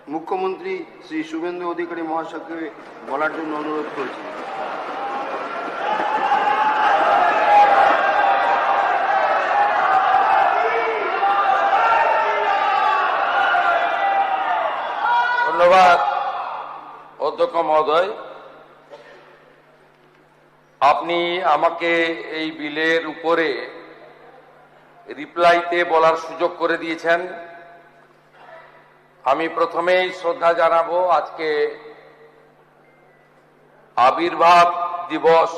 মুখ্যমন্ত্রী শ্রী শুভেন্দু অধিকারী মহাশয়কে বলার জন্য অনুরোধ করেছি। ধন্যবাদ অধ্যক্ষ মহোদয়। আপনি আমাকে এই বিলের উপরে রিপ্লাইতে বলার সুযোগ করে দিয়েছেন। আমি প্রথমেই শ্রদ্ধা জানাবো আজকে আবির্ভাব দিবস,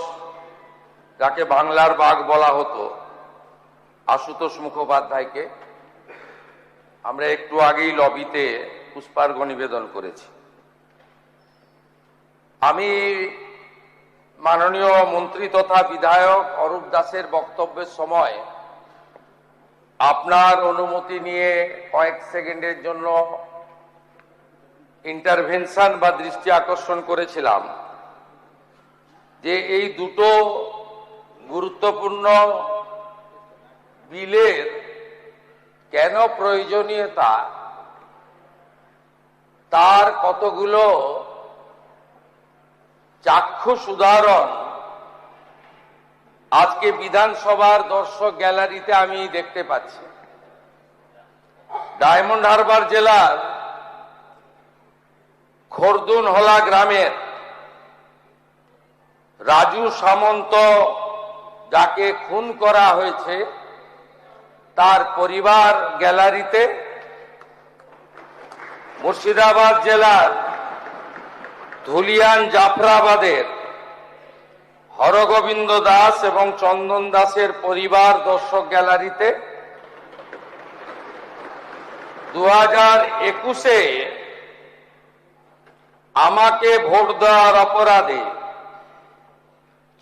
যাকে বাংলার বাঘ বলা হতো, আশুতোষ মুখোপাধ্যায়কে। আমরা একটু আগেই লবিতে পুষ্পার্ঘ্য নিবেদন করেছি। আমি মাননীয় মন্ত্রী তথা বিধায়ক অরূপ দাসের বক্তব্যের সময় আপনার অনুমতি নিয়ে কয়েক সেকেন্ডের জন্য ইন্টারভেনশন বা দৃষ্টি আকর্ষণ করেছিলাম যে এই দুটো গুরুত্বপূর্ণ বিলের কেন প্রয়োজনীয়তা, তার কতগুলো চাক্ষুষ উদাহরণ আজকে বিধানসভার দর্শক গ্যালারিতে আমি দেখতে পাচ্ছি। ডায়মন্ড হারবার জেলার খরদুনহলা গ্রামের রাজু সামন্ত, যাকে খুন করা হয়েছে, তার পরিবার গ্যালারিতে। মুর্শিদাবাদ জেলার ধুলিয়ান জাফরাবাদের হরগোবিন্দ দাস এবং চন্দন দাসের পরিবার দর্শক গ্যালারিতে। 2021-এ আমাকে ভোট দেওয়ার অপরাধে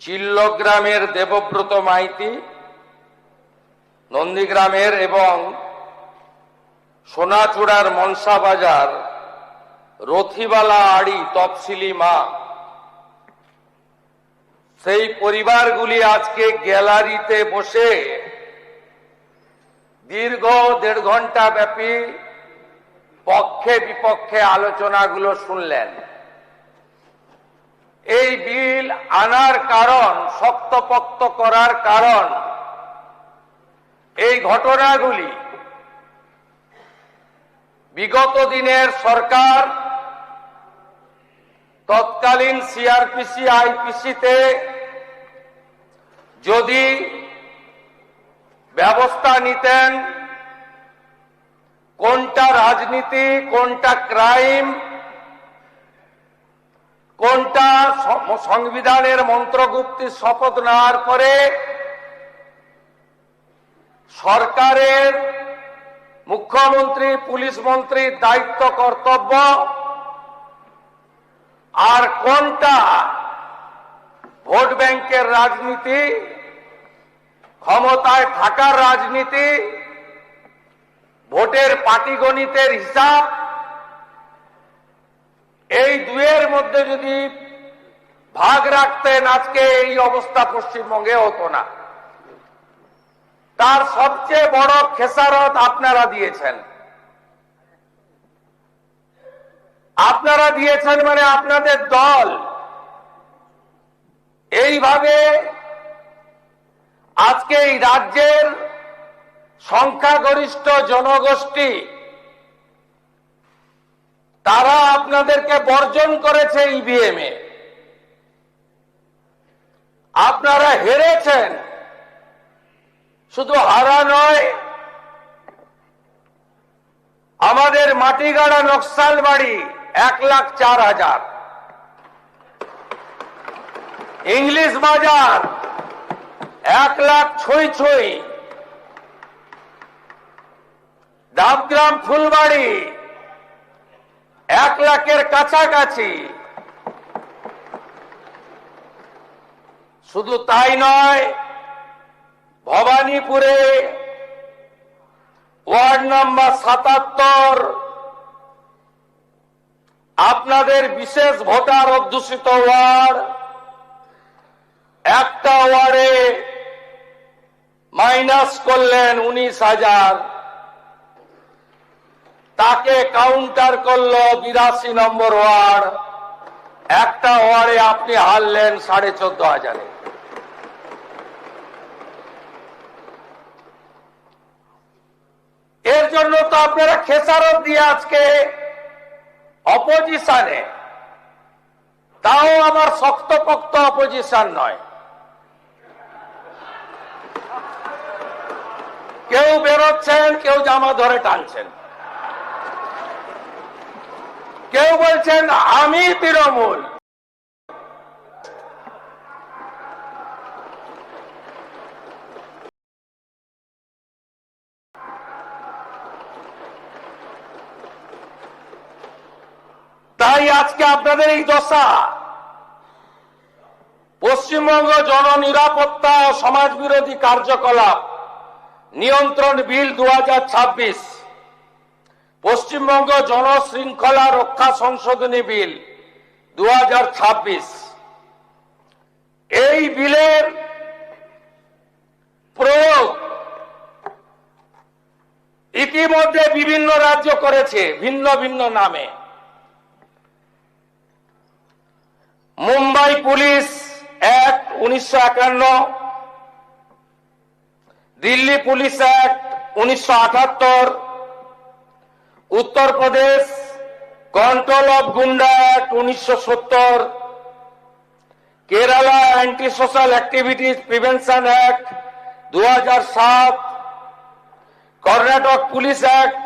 চিল্লগ্রামের দেবব্রত মাইতি, নন্দীগ্রামের এবং সোনাচূড়ার মনসা বাজার রথিবালা আড়ি তফসিলি মা, সেই পরিবারগুলি আজকে গ্যালারিতে বসে দীর্ঘ 1.5 ঘন্টা ব্যাপী পক্ষে বিপক্ষে আলোচনাগুলো শুনলেন। এই বিল আনার কারণ, শক্তপোক্ত করার কারণ, এই ঘটনাগুলি বিগত দিনের সরকার তৎকালীন সিআরপিসি আইপিসিতে যদি ব্যবস্থা নিতেন, কোনটা রাজনীতি, কোনটা ক্রাইম, কোনটা সংবিধানের মন্ত্রগুপ্তির শপথ নেওয়ার পরে সরকারের মুখ্যমন্ত্রী, পুলিশ মন্ত্রীর দায়িত্ব কর্তব্য, আর কোনটা ভোট ব্যাংকের রাজনীতি, ক্ষমতায় থাকার রাজনীতি, ভোটের পাটিগণিতের হিসাব, এই দুয়ের মধ্যে যদি ভাগ রাখতেন, আজকে এই অবস্থা পশ্চিমবঙ্গে হতো না। তার সবচেয়ে বড় খেসারত আপনারা দিয়েছেন। আপনারা দিয়েছেন মানে আপনাদের দল এইভাবে আজকে এই রাজ্যের সংখ্যাগরিষ্ঠ জনগোষ্ঠী, তারা আপনাদেরকে বর্জন করেছে ইভিএম এ। আপনারা হেরেছেন। শুধু হারা নয়, আমাদের মাটিগাড়া নকশালবাড়ি 1,04,000, ইংলিশ বাজার 1,00,000 ডাবগ্রাম ফুলবাড়ি 1,00,000-এর কাছাকাছি। শুধু তাই নয়, ভবানীপুরে ওয়ার্ড নম্বর 77, আপনাদের বিশেষ ভোটার অধ্যুষিত ওয়ার্ড, একটা ওয়ার্ডে মাইনাস করলেন 19,000। তাকে কাউন্টার করলো 82 নম্বর ওয়ার্ড। একটা ওয়ার্ডে আপনি হারলেন 14,500। এর জন্য তো আপনারা খেসারত দিয়ে আজকে অপোজিশনে, তাও আমার শক্তপোক্ত অপোজিশন নয়। কেউ বেরোচ্ছেন, কেউ জামা ধরে টানছেন, কেউ বলছেন আমি তৃণমূল। তাই আজকে আপনাদের এই দশা। পশ্চিমবঙ্গ জননিরাপত্তা ও সমাজবিরোধী কার্যকলাপ নিয়ন্ত্রণ বিল 2026, পশ্চিমবঙ্গ জনশৃঙ্খলা রক্ষা সংশোধনী বিল 2026, এই বিলের প্রয়োগ ইতিমধ্যে বিভিন্ন রাজ্য করেছে ভিন্ন ভিন্ন নামে। Mumbai police act 1951, Delhi police act 1978, Uttar Pradesh control of goonda act 1970, Kerala anti social activities prevention act 2007, Karnataka police act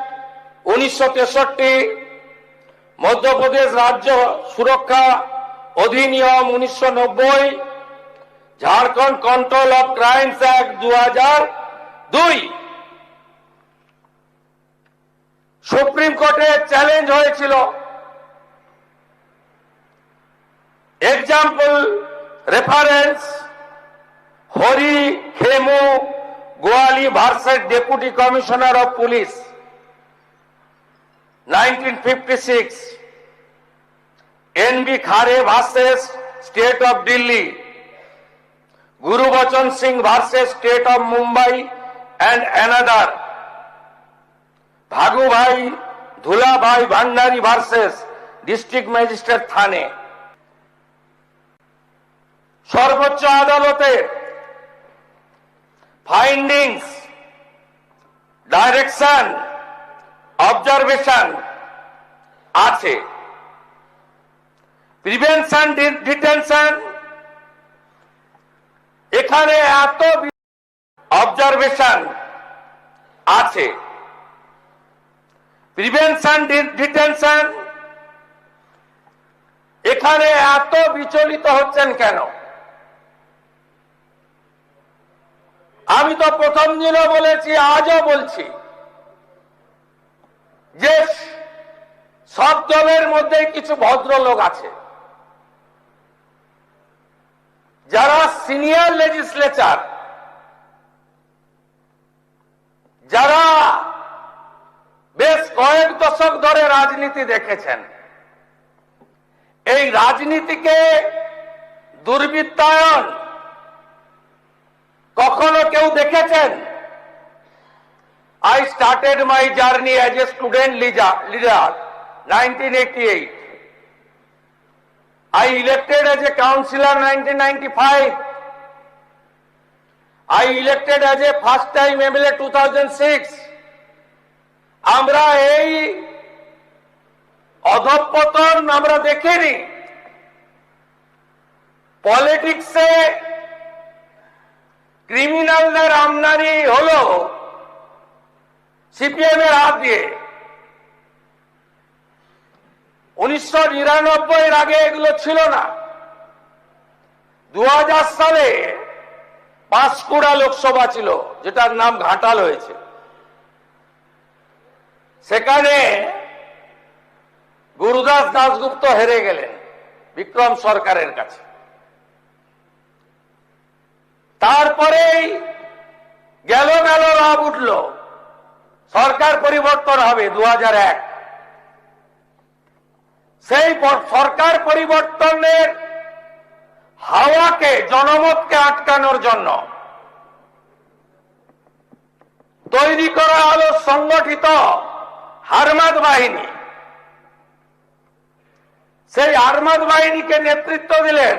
1963, Madhya Pradesh রাজ্য সুরক্ষা অধিনিয়ম 1990, Jharkhand control of crimes act 2002। Supreme কোর্টে চ্যালেঞ্জ হয়েছিল। Example reference Hari Khemu Gawali versus deputy commissioner of police 1956, NB Khare versus state of Delhi, Gurbachan Singh versus state of Mumbai and another, ভাগুভাই ধুলাভাই Bhandari versus district magistrate থানে। সর্বোচ্চ আদালতের findings, direction, observation আছে। Prevention detention, এখানে এত অবজারভেশন আছে। Prevention detention, এখানে এত বিচলিত হচ্ছেন কেন? আমি তো প্রথম দিনও বলেছি, আজও বলছি যে সব দলের মধ্যে কিছু ভদ্রলোক আছে যারা সিনিয়র লেজিসলেচার, যারা বেশ কয়েক দশক ধরে রাজনীতি দেখেছেন। এই রাজনীতিকে দুর্বৃত্তায়ন কখনো কেউ দেখেছেন? I started my journey as a student leader 1988. I elected as a councillor 1995. I elected as a first time MLA 2006. আমরা এই অধঃপতন আমরা দেখিনি। পলিটিক্সে ক্রিমিনালদের আমদানি হলো সিপিএম এর হাত দিয়ে। 1999 আগে এগুলো ছিল না। 2000 সালে পাঁশকুড়া লোকসভা ছিল, যেটার নাম ঘাটাল হয়েছে। সেখানে গুরুদাস দাশগুপ্ত হেরে গেলেন বিক্রম সরকারের কাছে। তারপরেই গেল রাব উঠল, সরকার পরিবর্তন হবে 2001। সেই সরকার পরিবর্তনের হাওয়াকে, জনমতকে আটকানোর জন্য তৈরি করা হলো সংগঠিত হারমাদ বাহিনী, সেই হারমাদ বাহিনীকে নেতৃত্ব দিলেন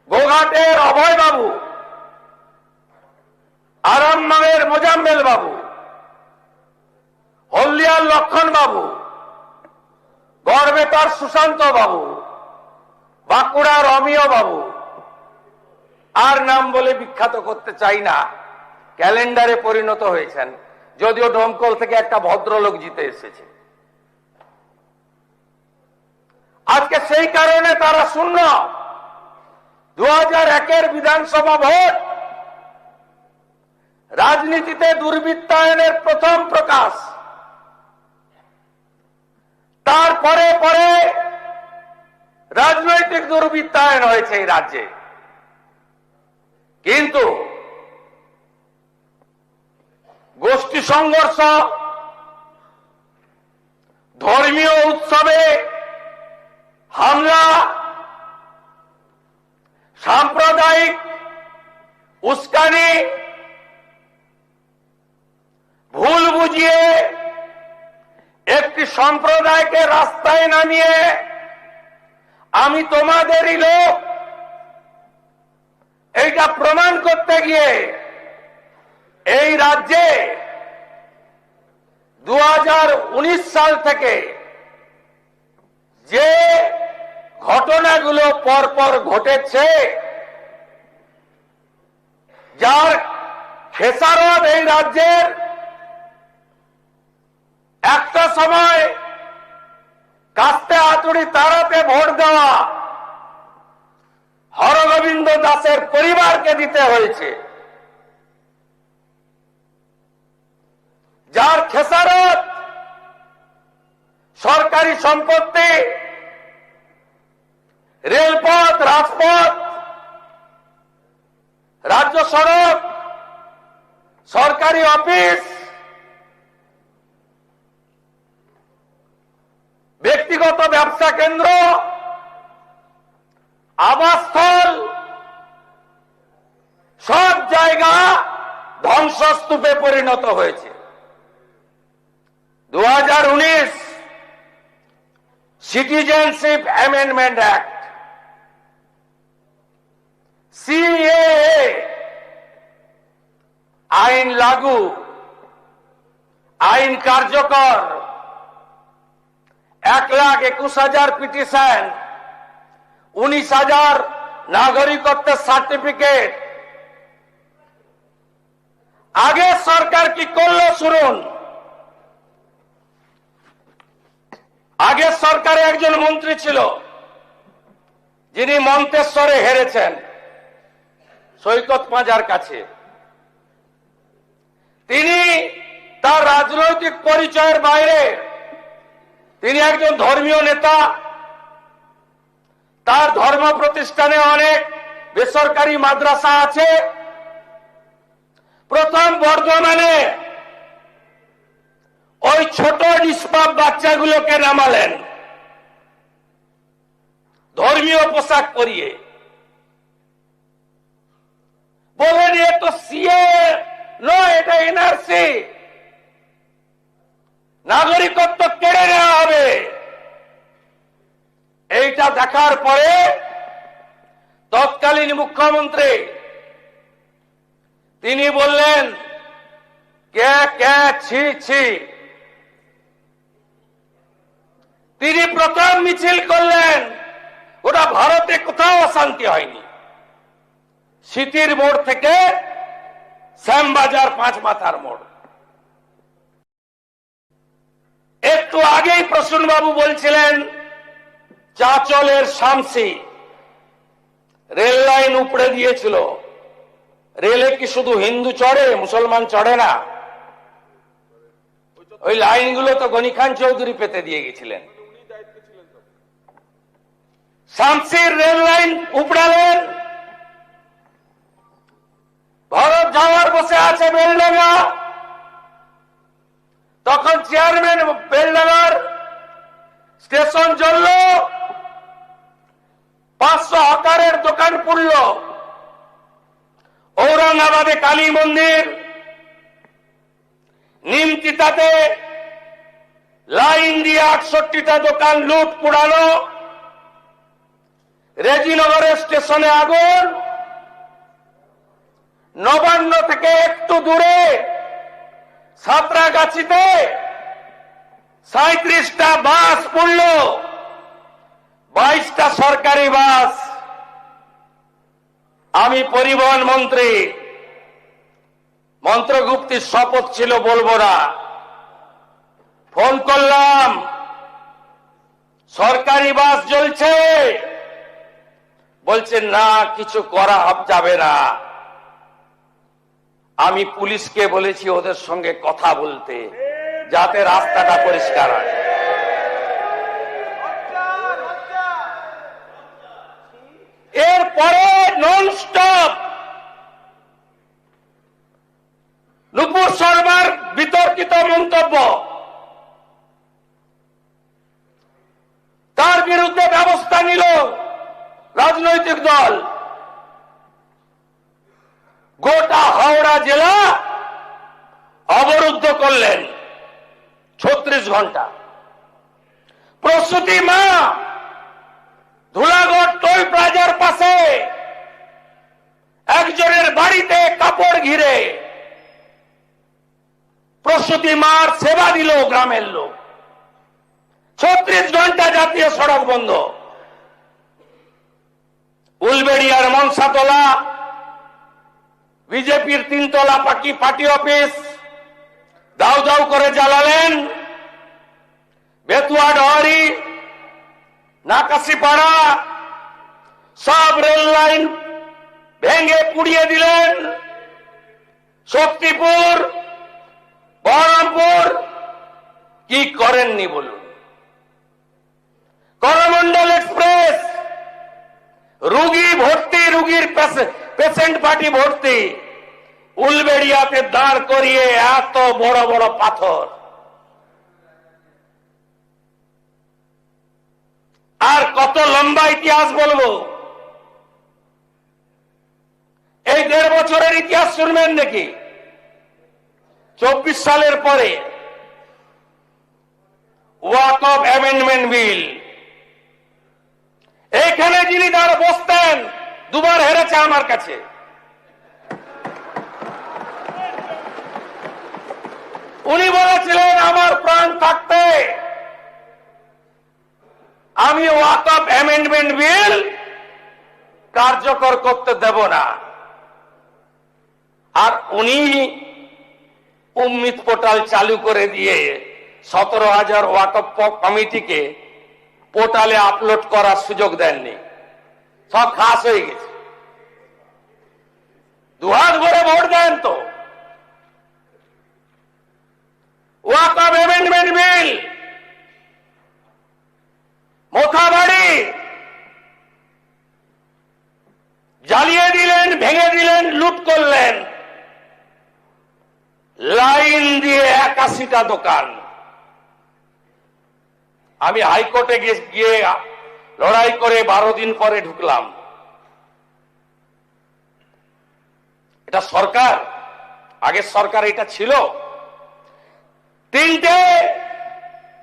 গোঘাটের অভয় বাবু, আরামবাগের মোজাম্মেল বাবু, হলদিয়ার লক্ষণ বাবু, গড়বেতার সুশান্ত বাবু, বাঁকুড়ার অমিয় বাবু, আর নাম বলে বিখ্যাত করতে চাই না, ক্যালেন্ডারে পরিণত হয়েছেন, যদিও ডোমকল থেকে একটা ভদ্রলোক জিতে এসেছে। আজকে সেই কারণে তারা শূন্য। 2001-এর বিধানসভা ভোট রাজনীতিতে দুর্বৃত্তায়নের প্রথম প্রকাশ। তারপরে পরে রাজনৈতিক দুর্বৃত্তায়ন হয়েছে এই রাজ্যে, কিন্তু গোষ্ঠী সংঘর্ষ, ধর্মীয় উৎসবে হামলা, সাম্প্রদায়িক উস্কানি, ভুল বুঝিয়ে একটি সম্প্রদায়কে রাস্তায় নামিয়ে আমি তোমাদেরই লোক এইটা প্রমাণ করতে গিয়ে এই রাজ্যে 2019 সাল থেকে যে ঘটনাগুলো পরপর ঘটেছে, যার খেসারত এই রাজ্যের একটা সময় কাস্তে হাতুড়ি তারাতে ভোট দেওয়া হরগোবিন্দ দাসের পরিবারকে দিতে হয়েছে, যার খেসারত সরকারি সম্পত্তি, রেলপথ, রাজপথ, রাজ্য সড়ক, সরকারি অফিস, ব্যক্তিগত ব্যবসা কেন্দ্র, আবাসস্থল, সব জায়গা ধ্বংসস্তূপে পরিণত হয়েছে। 2019 সিটিজেনশিপ অ্যামেন্ডমেন্ট অ্যাক্ট, সিএএ আইন লাগু, আইন কার্যকর, 1,21,000 পিটিশন, 19,000 নাগরিকত্বের সার্টিফিকেট। আগে সরকার কি করলো শুনুন। আগের সরকারে একজন মন্ত্রী ছিল যিনি মন্তেশ্বরে হেরেছেন সৈকত পাঁজার কাছে। তিনি তার রাজনৈতিক পরিচয়ের বাইরে তিনি একজন ধর্মীয় নেতা। তার ধর্ম প্রতিষ্ঠানে অনেক বেসরকারি মাদ্রাসা আছে। প্রথম বর্ধমানে ওই ছোট নিষ্পাপ বাচ্চাগুলোকে নামালেন ধর্মীয় পোশাক পরিয়ে, বলেন এ তো সিএ নয়, এটা এনআরসি, নাগরিকত্ব কেড়ে নেওয়া হবে। এইটা দেখার পরে তৎকালীন মুখ্যমন্ত্রী তিনি বললেন কে কে ছি ছি। তিনি প্রথম মিছিল করলেন। ওটা ভারতে কোথাও অশান্তি হয়নি, সিটির মোড় থেকে শ্যামবাজার 5 মাথার মোড়। একটু আগেই প্রসূনবাবু বলছিলেন চাঁচলের শামসি রেল লাইন উপড়ে দিয়েছিল। রেলে কি শুধু হিন্দু চড়ে, মুসলমান চড়ে না? ওই লাইনগুলো তো গনি খান চৌধুরী পেতে দিয়ে গেছিলেন। শামসির রেল লাইন উপড়ালেন। ভরত ঝাওয়ার বসে আছে বেলডাঙ্গা, তখন চেয়ারম্যান বেলডাঙ্গার স্টেশন জ্বলল, 500 হকারের দোকান পুড়ল। ঔরঙ্গাবাদে কালী মন্দির, নিমতিতাতে লাইন দিয়ে 68টা দোকান লুট পোড়ানো, রেজিনগরের স্টেশনে আগুন, নবান্ন থেকে একটু দূরে সাঁতরাগাছিতে 37টা বাস পড়ল, 22টা সরকারি বাস। আমি পরিবহন মন্ত্রী, মন্ত্রগুপ্তির শপথ ছিল বলবো না, ফোন করলাম, সরকারি বাস জ্বলছে, বলছে না কিছু করা যাবে না। আমি পুলিশকে বলেছি ওদের সঙ্গে কথা বলতে, যাতে রাস্তাটা পরিষ্কার হয়। এরপরে নন স্টপ নুপুর শর্মার বিতর্কিত মন্তব্য, তার বিরুদ্ধে ব্যবস্থা নিল রাজনৈতিক দল। গোটা হাওড়া জেলা অবরুদ্ধ করলেন 36 ঘন্টা। প্রসূতি মা ধুলাগড় টোল প্লাজার পাশে একজনের বাড়িতে কাপড় ঘিরে প্রসূতি মার সেবা দিল গ্রামের লোক। 36 ঘন্টা জাতীয় সড়ক বন্ধ। উলবেড়িয়ার মনসাতলা বিজেপির 3তলা পার্টি অফিস দাউ দাউ করে জ্বালালেন। বেতুয়া ডহারি, নাকাশিপাড়া সব রেল লাইন ভেঙে পুড়িয়ে দিলেন। শক্তিপুর, বহরমপুর কি করেননি বলুন। করমন্ডল এক্সপ্রেস রুগী ভর্তি, রুগীর পেশেন্ট পার্টি ভর্তি, উলবেড়িয়াতে দাঁড় করিয়ে এত বড় বড় পাথর। আর কত লম্বা ইতিহাস বলবো। এই 1.5 বছরের ইতিহাস শুনবেন নাকি? 24 সালের পরে ওয়াকফ অ্যামেন্ডমেন্ট বিল, এখানে যিনি দাঁড় বসতেন, দুবার হেরেছে আমার কাছে। উনি বলেছিলেন আমার প্রাণ থাকতে আমি ওয়াকফ অ্যামেন্ডমেন্ট বিল কার্যকর করতে দেব না। আর উনি উম্মিদ পোর্টাল চালু করে দিয়ে 17,000 ওয়াকফ কমিটিকে পোর্টালে আপলোড করার সুযোগ দেননি। সব খাস হয়ে গেছে। দুহাত ভরে ভোট দেন তো। ওয়াকফ অ্যামেন্ডমেন্ট বিল মোথাবাড়ি জ্বালিয়ে দিলেন, ভেঙে দিলেন, লুট করলেন। লাইন দিয়ে 81টা দোকান। আমি হাইকোর্টে গিয়ে লড়াই করে 12 দিন পরে ঢুকলাম। এটা সরকার, আগের সরকার এটা ছিল। 3টে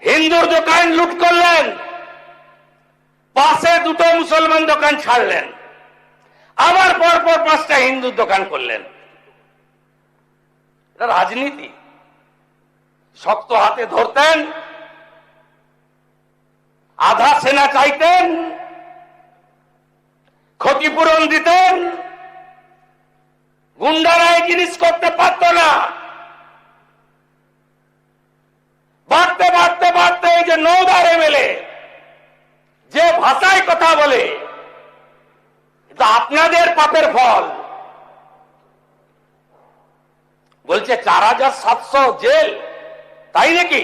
হিন্দুর দোকান লুট করলেন, পাশে 2টো মুসলমান দোকান ছাড়লেন, আবার পরপর 5টা হিন্দুর দোকান করলেন। এটা রাজনীতি। শক্ত হাতে ধরতেন, আধা সেনা চাইতেন, ক্ষতিপূরণ দিতেন। গুন্ডারা এই জিনিস করতে পারত না। বাড়তে বাড়তে বাড়তে এই যে 9বার এমএলএ যে ভাষায় কথা বলে, এটা আপনাদের পাপের ফল। বলছে 4700 জেল, তাই নাকি?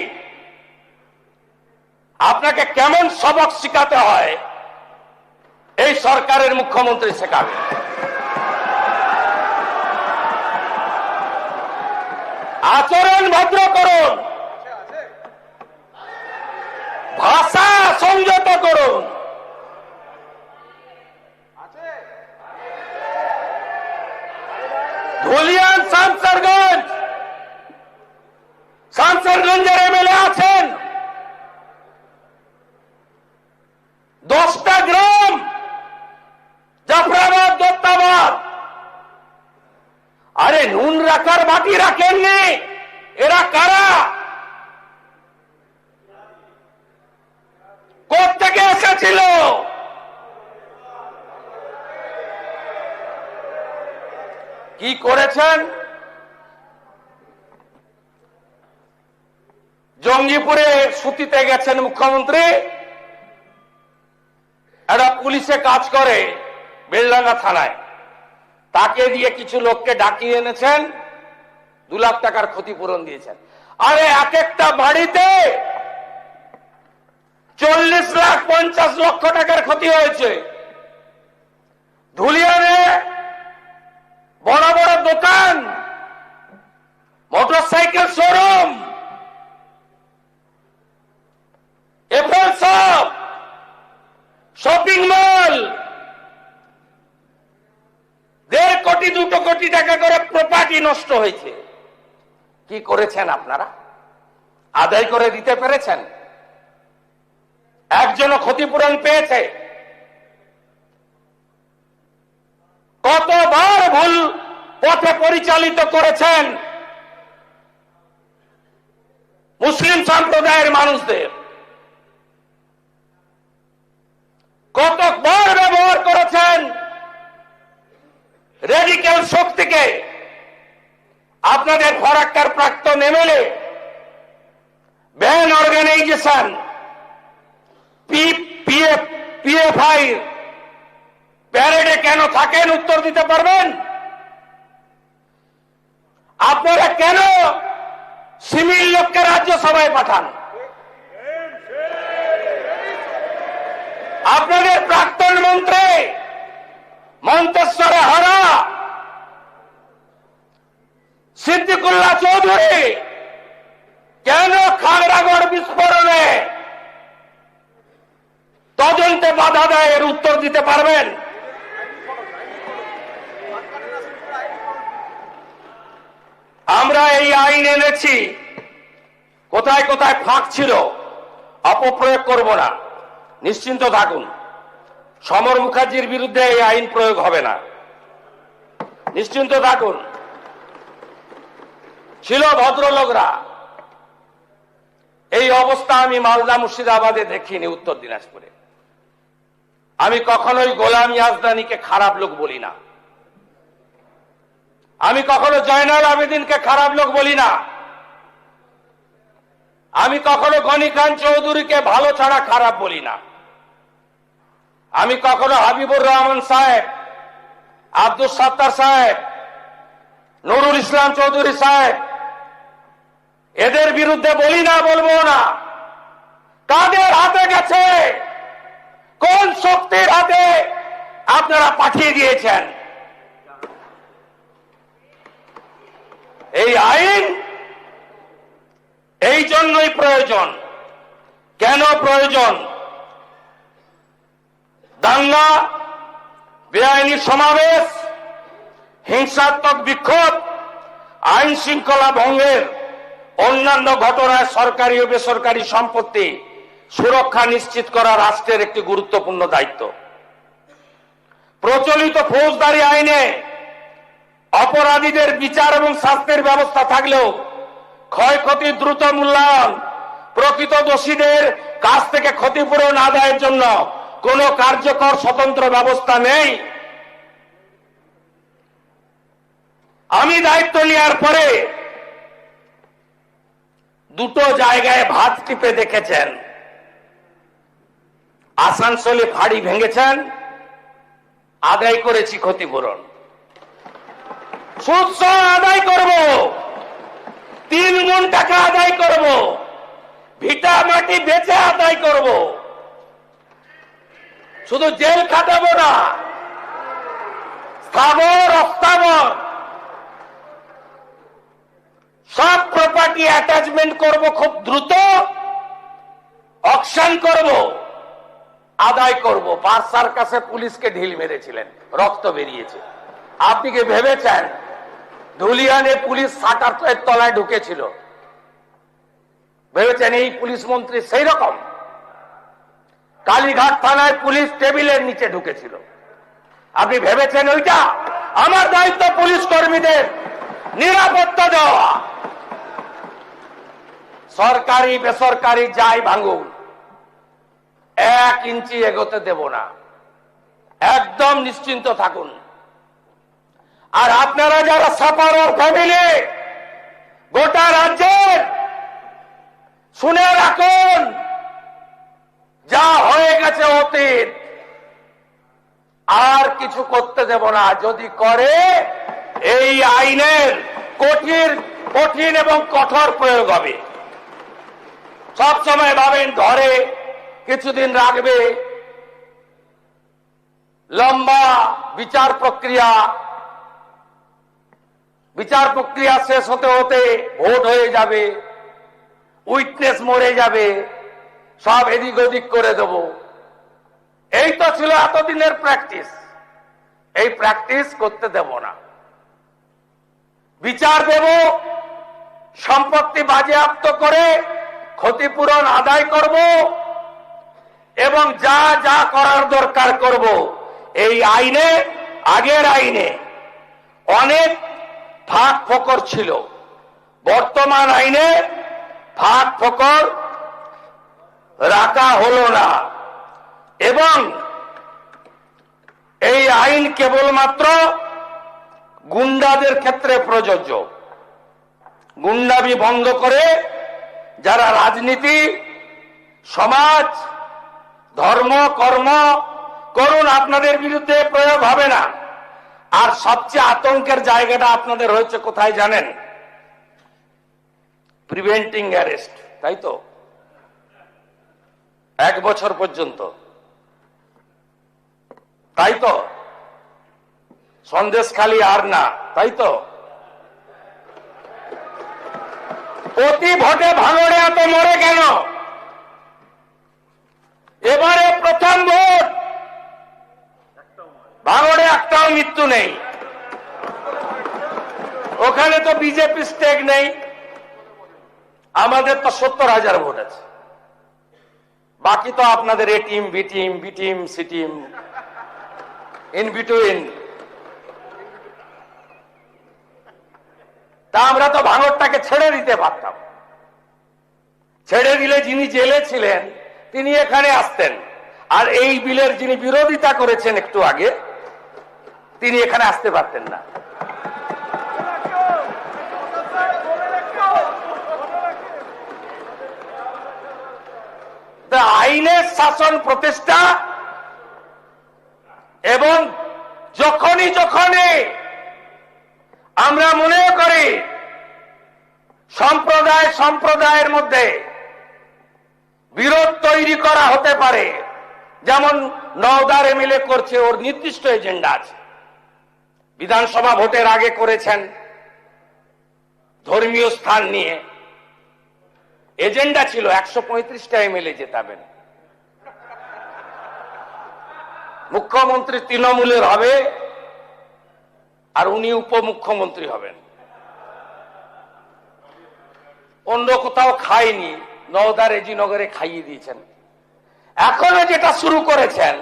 আপনাকে কেমন সবক শিখাতে হয় এই সরকারের মুখ্যমন্ত্রী শেখাবে। আচরণ ভদ্র করুন, ভাষা সংযত করুন। ধুলিয়ান শামসারগঞ্জ হাজারগঞ্জের এমএলএ আছেন, 10টা গ্রাম জাফরাবাদ, দত্তাবাদ। আরে নুন রাখার বাটি রাখেননি, এরা কারা? কোত্থেকে এসেছিল? কি করেছেন? জঙ্গিপুরে সুতিতে গেছেন মুখ্যমন্ত্রী, একটা পুলিশে কাজ করে বেলডাঙ্গা থানায়, তাকে দিয়ে কিছু লোককে ডাকিয়ে এনেছেন, 2 লাখ টাকার ক্ষতিপূরণ দিয়েছেন। আরে এক একটা বাড়িতে 40 লাখ 50 লক্ষ টাকার ক্ষতি হয়েছে। ধুলিয়ানে বড় বড় দোকান, motorcycle showroom, FL shop, shopping mall, 1.5 কোটি 2 কোটি টাকা করে প্রপার্টি নষ্ট হয়েছে। কি করেছেন আপনারা? আদায় করে দিতে পেরেছেন? একজনও ক্ষতিপূরণ পেয়েছে? কতবার ভুল পথে পরিচালিত করেছেন মুসলিম সম্প্রদায়ের মানুষদের, কতবার ব্যবহার করেছেন রেডিক্যাল শক্তিকে। আপনাদের ফরাক্কার প্রাক্তন এমএলএ ব্যান অর্গানাইজেশন পিএফআই প্যারেডে কেন থাকেন? উত্তর দিতে পারবেন? আপনারা কেন সিভিল লোককে রাজ্যসভায় পাঠান? আপনাদের প্রাক্তন মন্ত্রী মন্তেশ্বরে হারা সিদ্দিকুল্লাহ চৌধুরী কেন খাগড়াগড় বিস্ফোরণে তদন্তে বাধা দেয়? এর উত্তর দিতে পারবেন? আমরা এই আইন এনেছি, কোথায় কোথায় ফাঁক ছিল, অপপ্রয়োগ করব না, নিশ্চিন্ত থাকুন। সমর মুখার্জির বিরুদ্ধে এই আইন প্রয়োগ হবে না, নিশ্চিন্ত থাকুন। ছিল ভদ্রলোকরা, এই অবস্থা আমি মালদা মুর্শিদাবাদে দেখিনি, উত্তর দিনাজপুরে। আমি কখনোই গোলাম ইয়াজদানিকে খারাপ লোক বলি না, আমি কখনো জয়নাল আবেদিনকে খারাপ লোক বলি না, আমি কখনো গনি খান চৌধুরীকে ভালো ছাড়া খারাপ বলি না, আমি কখনো হাবিবুর রহমান সাহেব, আব্দুল সাত্তার সাহেব, নুরুল ইসলাম চৌধুরী সাহেব এদের বিরুদ্ধে বলি না, বলবো না। কাদের হাতে গেছে? কোন শক্তির হাতে আপনারা পাঠিয়ে দিয়েছেন? এই আইন এই জন্যই প্রয়োজন। কেন প্রয়োজন? দাঙ্গা, বেআইনি সমাবেশ, হিংসাত্মক বিক্ষোভ, আইন শৃঙ্খলা ভঙ্গের অন্যান্য ঘটনায় সরকারি ও বেসরকারি সম্পত্তি সুরক্ষা নিশ্চিত করা রাষ্ট্রের একটি গুরুত্বপূর্ণ দায়িত্ব। প্রচলিত ফৌজদারি আইনে অপরাধীদের বিচার এবং শাস্তির ব্যবস্থা থাকলেও ক্ষয়ক্ষতির দ্রুত মূল্যায়ন, প্রকৃত দোষীদের কাছ থেকে ক্ষতিপূরণ আদায়ের জন্য কোনো কার্যকর স্বতন্ত্র ব্যবস্থা নেই। আমি দায়িত্ব নেওয়ার পরে দুটো জায়গায় ভাত টিপে দেখেছেন। আসানসোলে ফাঁড়ি ভেঙেছেন, আদায় করেছি ক্ষতিপূরণ, সুদ সহ আদায় করব, 3 গুণ টাকা আদায় করব, ভিটা মাটি বেচে আদায় করব, শুধু জেল খাটাবো না, স্থাবর অস্থাবর সব প্রপার্টি অ্যাটাচমেন্ট করব, খুব দ্রুত অকশন করব, আদায় করব। পার্সার কাছে পুলিশকে ঢিল মেরেছিলেন, রক্ত বেরিয়েছে। আপনি কি ভেবেছেন ধুলিয়ানে পুলিশ শাটারের তলায় ঢুকেছিল? ভেবেছেন এই পুলিশ মন্ত্রী সেই রকম? কালীঘাট থানায় পুলিশ টেবিলের নিচে ঢুকেছিল, আপনি ভেবেছেন ওইটা? আমার দায়িত্ব পুলিশ কর্মীদের নিরাপত্তা দেওয়া। সরকারি বেসরকারি যাই ভাঙুন, 1 ইঞ্চি এগোতে দেব না, একদম নিশ্চিন্ত থাকুন। আর আপনারা যারা সাপার ফ্যামিলি গোটা রাজ্যের, শুনে রাখুন, যা হয়ে গেছে অতীত, আর কিছু করতে দেব না। যদি করে এই আইনের কঠিন এবং কঠোর প্রয়োগ হবে। সব সময় ভাবেন ধরে কিছুদিন রাখবে, লম্বা বিচার প্রক্রিয়া শেষ হতে হতে ভোট হয়ে যাবে, উইটনেস মরে যাবে, সব এদিক ওদিক করে দেব। এই তো ছিল এতদিনের প্র্যাকটিস। এই প্র্যাকটিস করতে দেব না। বিচার দেব, সম্পত্তি বাজেয়াপ্ত করে ক্ষতিপূরণ আদায় করব এবং যা যা করার দরকার করব। এই আইনে, আগের আইনে অনেক ফাঁক ফোকর ছিল, বর্তমান আইনে ফাঁক ফোকর রাখা হলো না। এবং এই আইন কেবলমাত্র গুন্ডাদের ক্ষেত্রে প্রযোজ্য। গুন্ডামি বন্ধ করে যারা রাজনীতি, সমাজ, ধর্ম, কর্ম করুন, আপনাদের বিরুদ্ধে প্রয়োগ হবে না। আর সবচেয়ে আতঙ্কের জায়গাটা আপনাদের হয়েছে কোথায় জানেন? প্রিভেন্টিং অ্যারেস্ট, তাই তো? 1 বছর পর্যন্ত, তাই তো? সন্দেশখালি আর না, তাই তো? প্রতি ভোটে ভাঙড়ে এত মরে কেন? এবারে প্রথম ভোট, ভাঙড়ে একটাও মৃত্যু নেই। ওখানে তো বিজেপি স্টেক নেই, আমাদের তো 70,000 ভোট আছে। বাকি তো আপনাদের A team, B team, B team, C team, in between. তা আমরা তো ভাঙড়টাকে ছেড়ে দিতে পারতাম। ছেড়ে দিলে যিনি জেলে ছিলেন তিনি এখানে আসতেন, আর এই বিলের যিনি বিরোধিতা করেছেন একটু আগে, তিনি এখানে আসতে পারতেন না। আইনের শাসন প্রতিষ্ঠা এবং যখনই আমরা মনে করি সম্প্রদায়ের মধ্যে বিরোধ তৈরি করা হতে পারে, যেমন নওদার এমএলএ করছে, ওর নির্দিষ্ট এজেন্ডা আছে। বিধানসভা ভোটের আগে করেছেন ধর্মীয় স্থান নিয়ে, এজেন্ডা ছিল 135টা এমএলএ জেতাবেন, মুখ্যমন্ত্রী তৃণমূলের হবে আর উনি উপমুখ্যমন্ত্রী হবেন। অন্য কোথাও খায়নি, নওদা রেজিনগরে খাইয়ে দিয়েছেন। এখনো যেটা শুরু করেছেন,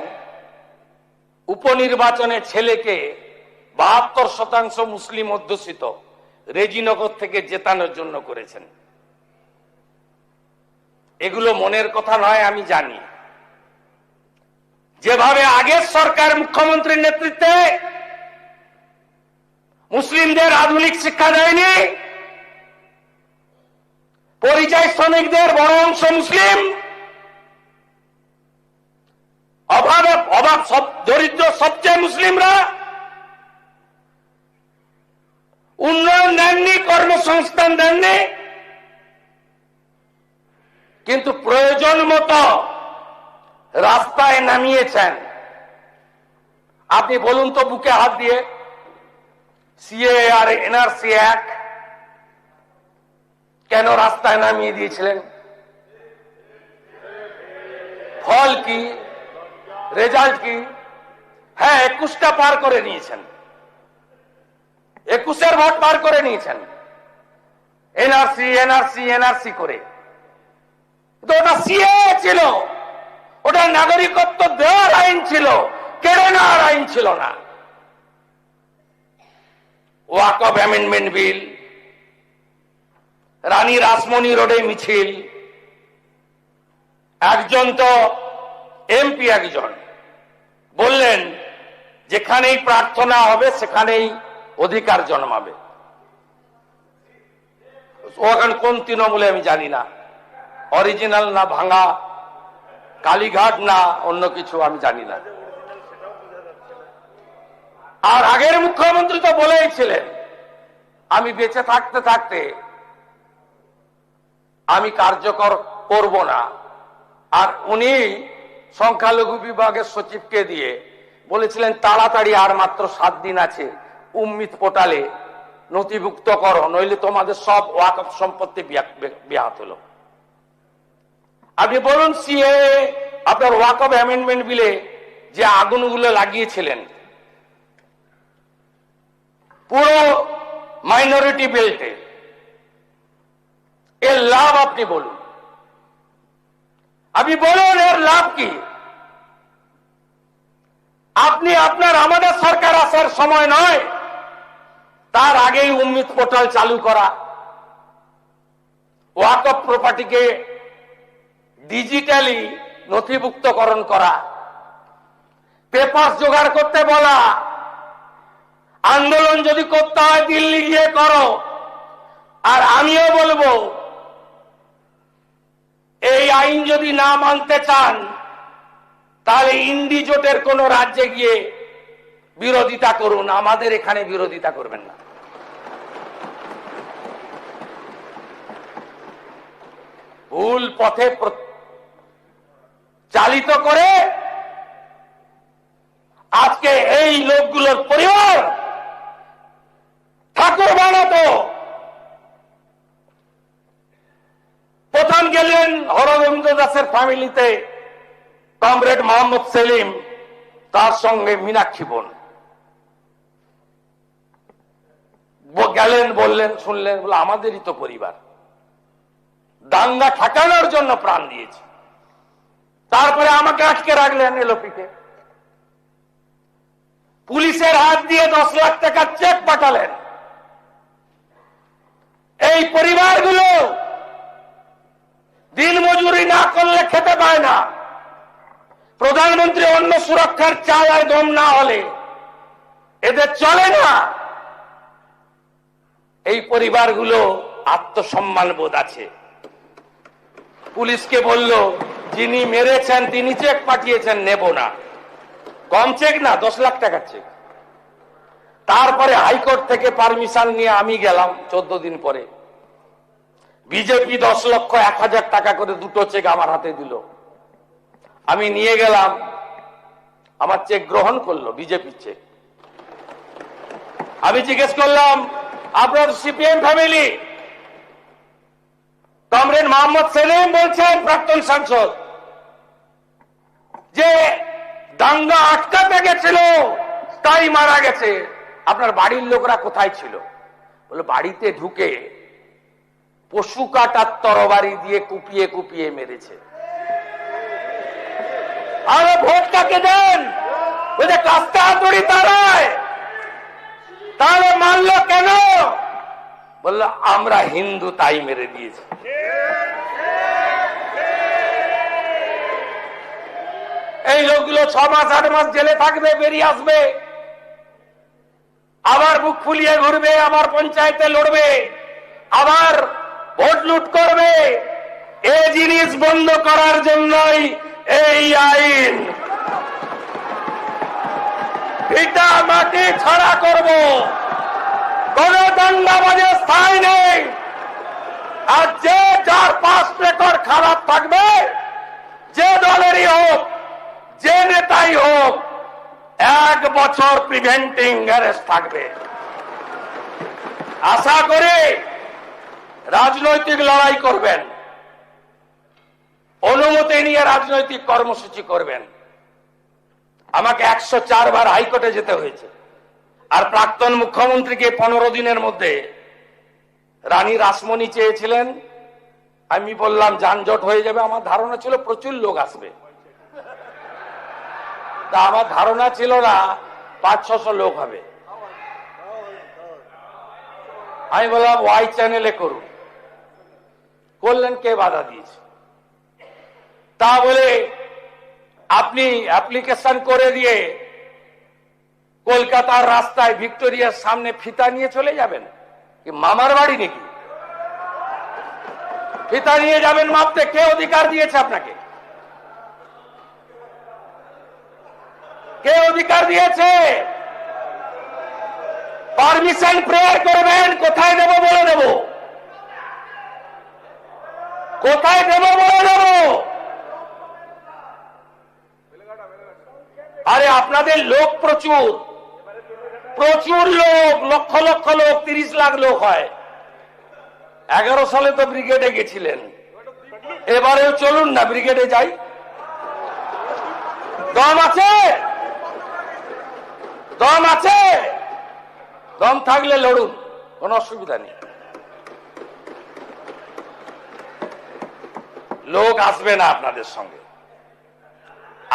উপনির্বাচনে ছেলেকে 72% মুসলিম অধ্যুষিত রেজিনগর থেকে জেতানোর জন্য করেছেন। এগুলো মনের কথা নয়, আমি জানি। যেভাবে আগের সরকার মুখ্যমন্ত্রীর নেতৃত্বে মুসলিমদের আধুনিক শিক্ষা দেয়নি, পরিযায়ী শ্রমিকদের বড় অংশ মুসলিম, অভাব দরিদ্র সবচেয়ে মুসলিমরা, উন্নয়ন দেননি, কর্মসংস্থান দেননি, কিন্তু প্রয়োজন মতো রাস্তায় নামিয়েছেন। আপনি বলুন তো বুকে হাত দিয়ে, সিএ আর এনআরসি এক কেন রাস্তায় নামিয়ে দিয়েছিলেন? ফল কি, রেজাল্ট কি? হ্যাঁ, 21টা পার করে নিয়েছেন, 21 ভোট পার করে নিয়েছেন এনআরসি করে। তো ওটা সিএ ছিল, ওটা নাগরিকত্ব দেওয়ার আইন ছিল, কেড়ে নেওয়ার আইন ছিল না। ওয়াকফ অ্যামেন্ডমেন্ট বিল, রানী রাসমণি রোডে মিছিল, একজন তো এমপি একজন বললেন যেখানেই প্রার্থনা হবে সেখানেই অধিকার জন্মাবে। ও এখন কোন তৃণমূলে আমি জানি না, অরিজিনাল না ভাঙা, কালীঘাট না অন্য কিছু আমি জানি না। আর আগের মুখ্যমন্ত্রী তো বলেইছিলেন আমি বেঁচে থাকতে থাকতে আমি কার্যকর করব না। আর উনি সংখ্যালঘু বিভাগের সচিবকে দিয়ে বলেছিলেন তাড়াতাড়ি আর মাত্র 7 দিন আছে, উম্মিত পোর্টালে নথিভুক্ত করো, নইলে তোমাদের সব ওয়াকফ সম্পত্তি ব্যাহত হলো। আপনি বলুন সিএ আপনার ওয়াকফ অ্যামেন্ডমেন্ট বিলে যে আগুনগুলো লাগিয়েছিলেন পুরো মাইনরিটি বেল্টে, এর লাভ আপনি বলুন, আপনি বলুন এর লাভ কি? আপনি আপনার আমাদের সরকার আসার সময় নয়, তার আগেই উম্মিত পোর্টাল চালু করা, ওয়াকফ প্রপার্টিকে ডিজিটালি নথিভুক্তকরণ করা, পেপার জোগাড় করতে বলা, আন্দোলন যদি করতে হয় দিল্লি গিয়ে করো। আর আমিও বলবো এই আইন যদি না মানতে চান তাহলে ইন্ডি জোটের কোন রাজ্যে গিয়ে বিরোধিতা করুন, আমাদের এখানে বিরোধিতা করবেন না। ভুল পথে চালিত করে আজকে এই লোকগুলোর পরিবার ঠাকুর বানাতো। প্রথম গেলেন হরগোবিন্দ দাসের ফ্যামিলিতে কমরেড মোহাম্মদ সেলিম, তার সঙ্গে মীনাক্ষী বোন গেলেন, বললেন, শুনলেন, বলে আমাদেরই তো পরিবার, দাঙ্গা ঠেকানোর জন্য প্রাণ দিয়েছে। তারপরে আমাকে আটকে রাখলেন এলওপিতে, পুলিশের হাত দিয়ে 10 লাখ টাকার চেক পাঠালেন। এই পরিবারগুলো দিন মজুরি না করলে খেতে পায় না। প্রধানমন্ত্রী অন্ন সুরক্ষার চাল আর গম না হলে এদের চলে না। এই পরিবারগুলো আত্মসম্মান বোধ আছে। পুলিশকে বলল যিনি মেরেছেন তিনি চেক পাঠিয়েছেন, নেব না। কম চেক না, 10 লাখ টাকার চেক। তারপরে হাইকোর্ট থেকে পারমিশন নিয়ে আমি গেলাম 14 দিন পরে। বিজেপি 10 লক্ষ 1,000 টাকা করে দুটো চেক আমার হাতে দিল। আমি নিয়ে গেলাম, আমার চেক গ্রহণ করলো, বিজেপির চেক। আমি জিজ্ঞেস করলাম আপনার CPM family? Comrade Mohammad Salim বলছেন, প্রাক্তন সাংসদ, যে দাঙ্গা আটকাতে গেছিল তাই মারা গেছে। আপনার বাড়ির লোকরা কোথায় ছিল? বলে বাড়িতে ঢুকে পশু কাটার তরবারি দিয়ে কুপিয়ে কুপিয়ে মেরেছে। আরে ভোট কাকে দেন? বলে কাস্তে হাতুড়ি তারায়। তাহলে মানলো কেন? বললো আমরা হিন্দু তাই মেরে দিয়েছি। এই লোকগুলো 6 মাস 8 মাস জেলে থাকবে, বেরিয়ে আসবে, আবার বুক ফুলিয়ে ঘুরবে, আবার পঞ্চায়েতে লড়বে, আবার ভোট লুট করবে। এই জিনিস বন্ধ করার জন্যই এই আইন। ভিটা মাটি ছাড়া করব, কোন দাঙ্গাবাজের স্থায়ী নেই। আর যে যার পাস রেকর্ড খারাপ থাকবে, যে দলেরই হোক, যে নেতাই হোক, 1 বছর প্রিভেন্টিং অ্যারেস্ট থাকবে। আশা করি রাজনৈতিক লড়াই করবেন, অনুমতি নিয়ে রাজনৈতিক কর্মসূচি করবেন। আমাকে 104 বার হাইকোর্টে যেতে হয়েছে। আর প্রাক্তন মুখ্যমন্ত্রীকে 15 দিনের মধ্যে রানী রাসমণি চেয়েছিলেন, আমি বললাম যানজট হয়ে যাবে, আমার ধারণা ছিল প্রচুর লোক আসবে, তা আমার ধারণা ছিল না 500-600 লোক হবে। আমি বললাম ওয়াই চ্যানেলে করুন, করলেন, কে বাধা দিয়েছে? তা বলে আপনি অ্যাপ্লিকেশন করে দিয়ে কলকাতার রাস্তায় ভিক্টোরিয়ার সামনে ফিতা নিয়ে চলে যাবেন? কি মামার বাড়ি নাকি? ফিতা নিয়ে যাবেন মাপতে? কে অধিকার দিয়েছে আপনাকে? কে অধিকার দিয়েছে? পারমিশন প্রেয়ার করবেন, কোথায় দেব বলে দেব, কোথায় দেব বলে দেব। আরে আপনাদের লোক প্রচুর, প্রচুর লোক, লক্ষ লক্ষ লোক, 30 লাখ লোক হয়। 11 সালে তো ব্রিগেডে গেছিলেন, এবারেও চলুন না ব্রিগেডে যাই। দম আছে? দম আছে? দম থাকলে লড়ুন, কোনো অসুবিধা নেই। লোক আসবে না আপনাদের সঙ্গে,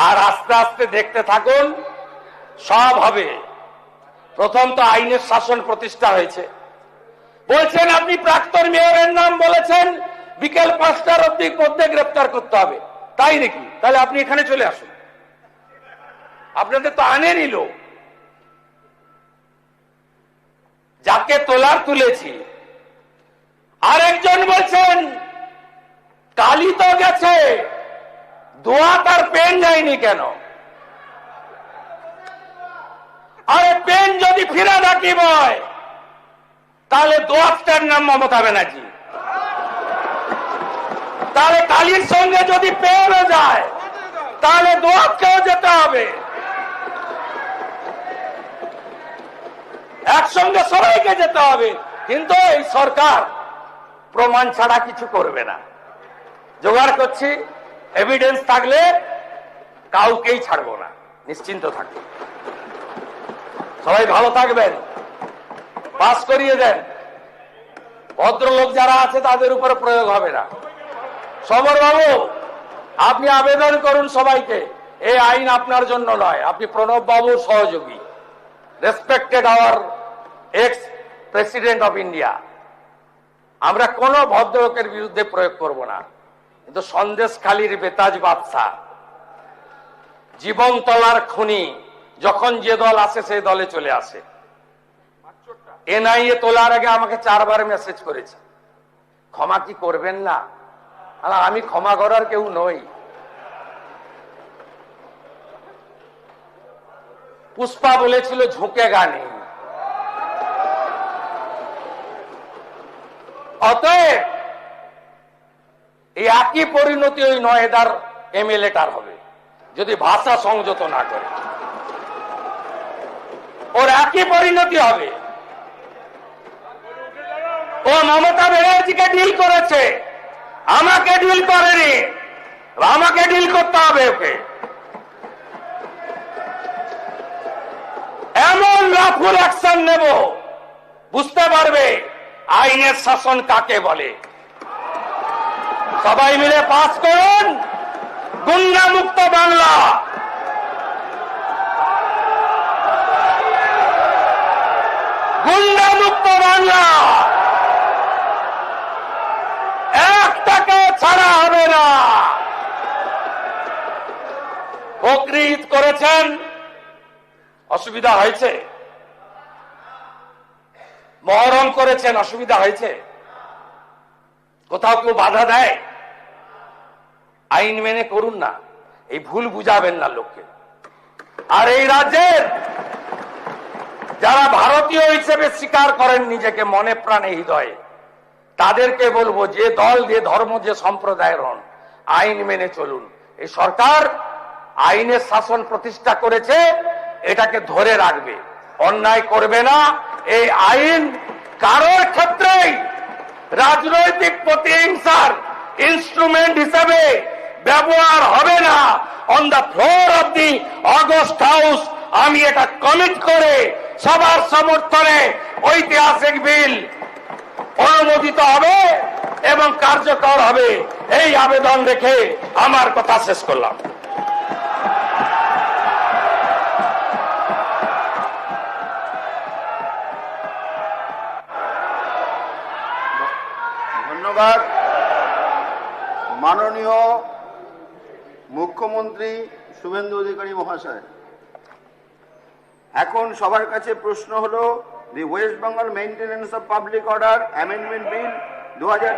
আর আস্তে আস্তে দেখতে থাকুন, সব হবে। প্রথম তো আইনের শাসন প্রতিষ্ঠা হয়েছে। বলছেন আপনি প্রাক্তন মেয়রের নাম বলেছেন, বিকেল 5টার মধ্যে গ্রেপ্তার করতে হবে, তাই নাকি? তাহলে আপনি এখানে চলে আসুন, আপনাদের তো আনেনই লোক। যাকে তোলার তুলেছি। আরেকজন বলছেন কালি তো গেছে, দোয়া তার পেন যায়নি কেন? আরে পেন যদি ফিরে রাখিব হয় তাহলে দোয়াতটার নাম মমতা ব্যানার্জি, তাহলে কালির সঙ্গে যদি পেনও যায় তাহলে দোয়াতকেও যেতে হবে, একসঙ্গে সবাইকে যেতে হবে। কিন্তু এই সরকার প্রমাণ ছাড়া কিছু করবে না। জোগাড় করছি, এভিডেন্স থাকলে কাউকেই ছাড়বো না, নিশ্চিন্ত থাকবে। সবাই ভালো থাকবেন, পাস করিয়ে দেন। ভদ্রলোক যারা আছে তাদের উপরে প্রয়োগ হবে না। সমর বাবু, আপনি আবেদন করুন সবাইকে, এই আইন আপনার জন্য নয়, আপনি প্রণব বাবুর সহযোগী, respected our ex president of India. আমরা কোন ভদ্রলোকের বিরুদ্ধে প্রয়োগ করব না, কিন্তু সন্দেশখালীর বেতাজ বাদশা, জীবনতলার খুনি, যখন যে দল আসে সেই দলে চলে আসে। এনআইএ তোলার আগে আমাকে 4 বার মেসেজ করেছে, ক্ষমা কি করবেন না? আমি ক্ষমা করার কেউ নই। পুষ্পা বলেছিল ঝুঁকে গানে, অতএব এই একই পরিণতি ওই নয়দার এমএলএটার হবে যদি ভাষা সংযত না করে। ওর একই পরিণতি হবে। ও মমতা ব্যানার্জিকে ডিল করেছে, আমাকে ডিল করেনি, আমাকে ডিল করতে হবে ওকে। এমন রাফুল অ্যাকশন নেব, বুঝতে পারবে আইনের শাসন কাকে বলে। সবাই মিলে পাস করুন গুন্ডা মুক্ত বাংলা। গুন্ডা মুক্ত বাংলা, একটাকে ছাড়া হবে না। বকরিদ করেছেন, অসুবিধা হয়েছে? মহরম করেছেন, অসুবিধা হয়েছে? কোথাও কেউ বাধা দেয়? আইন মেনে করুন না, এই ভুল বুঝাবেন না লোককে। আর এই রাজ্যের যারা ভারতীয় হিসেবে স্বীকার করেন নিজেকে মনে প্রাণে হৃদয়ে, তাদেরকে বলবো যে দল, যে ধর্ম, যে সম্প্রদায়ের হন, আইন মেনে চলুন। এই সরকার আইনের শাসন প্রতিষ্ঠা করেছে, এটাকে ধরে রাখবে, অন্যায় করবে না। এই আইন কারোর ক্ষেত্রেই রাজনৈতিক প্রতিহিংসার ইনস্ট্রুমেন্ট হিসেবে ব্যবহার হবে না। On the floor of the August house আমি এটা কমিট করে সবার সমর্থনে ঐতিহাসিক বিল অনুমোদিত হবে এবং কার্যকর হবে, এই আবেদন রেখে আমার কথা শেষ করলাম। ধন্যবাদ। মাননীয় মুখ্যমন্ত্রী শুভেন্দু অধিকারী মহাশয়, এখন সবার কাছে প্রশ্ন হলো, the West Bengal maintenance of public order amendment bill 2006